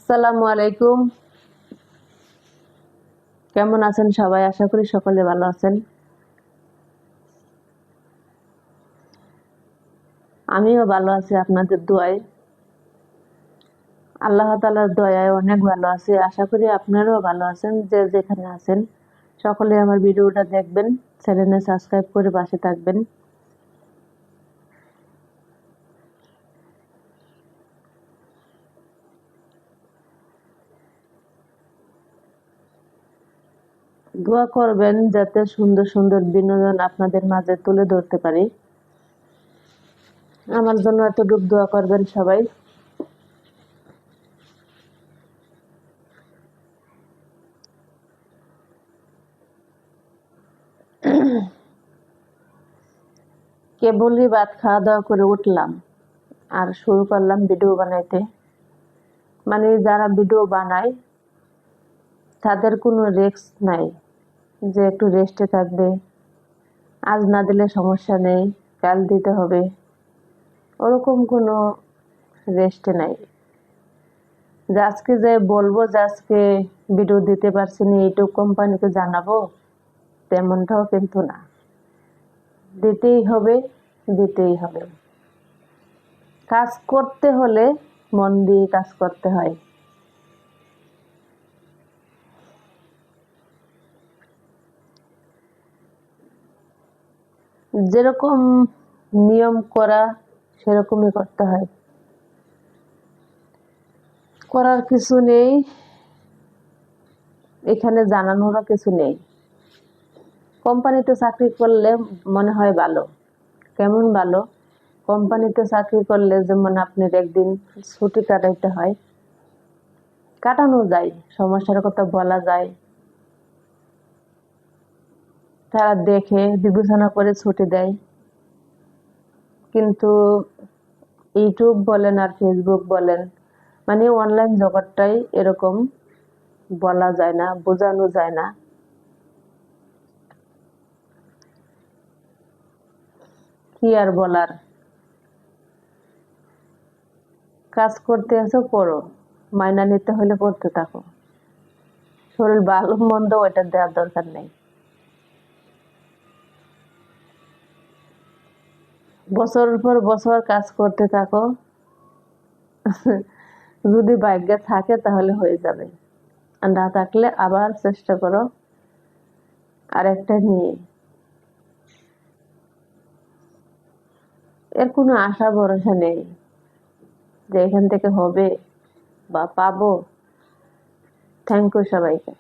আসসালামু আলাইকুম। কেমন আছেন সবাই? আশা করি সকলে ভালো আছেন। আমিও ভালো আছি আপনাদের দোয়ায়। আল্লাহ তাআলার দয়ায় অনেক ভালো আছি। আশা করি আপনারাও ভালো আছেন। যে যেখানে আছেন সকলে আমার ভিডিওটা দেখবেন, চ্যানেলে সাবস্ক্রাইব করে পাশে থাকবেন। দোয়া করবেন যাতে সুন্দর সুন্দর বিনোদন আপনাদের মাঝে তুলে ধরতে পারি। আমার জন্য এতটুকু দোয়া করবেন সবাই। কেবলই ভাত খাওয়া দাওয়া করে উঠলাম আর শুরু করলাম ভিডিও বানাইতে। মানে যারা ভিডিও বানায় তাদের কোনো রিস্ক নাই যে একটু রেস্টে থাকবে, আজ না দিলে সমস্যা নেই, কাল দিতে হবে, ওরকম কোনো রেস্টে নাই। যে আজকে যে বলবো যে আজকে ভিডিও দিতে পারছি না ইউটিউব কোম্পানিকে জানাবো, তেমনটাও কিন্তু না। দিতেই হবে, দিতেই হবে। কাজ করতে হলে মন দিয়ে কাজ করতে হয়। যেরকম নিয়ম করা সেরকমই করতে হয়। করার কিছু নেই, এখানে জানানোরও কিছু নেই। কোম্পানিতে চাকরি করলে মনে হয় ভালো। কেমন ভালো? কোম্পানিতে চাকরি করলে যেমন আপনার একদিন ছুটি কাটাইতে হয়, কাটানো যায়, সমস্যার কথা বলা যায়, তারা দেখে বিবেচনা করে ছুটি দেয়। কিন্তু ইউটিউব বলেন আর ফেসবুক বলেন, মানে অনলাইন জগৎটাই এরকম, বলা যায় না, বোঝানো যায় না। কি আর বলার? কাজ করতে আছো করো, মাইনা নিতে হলে করতে থাকো। শরীর ভালো মন্দ ওইটা দেওয়ার দরকার নেই। বছরের পর বছর কাজ করতে থাকো, যদি ভাগ্যে থাকে তাহলে হয়ে যাবে, আর না থাকলে আবার চেষ্টা করো আরেকটা নিয়ে। এর কোনো আশা ভরসা নেই যে এখান থেকে হবে বা পাবো। থ্যাংক ইউ সবাইকে।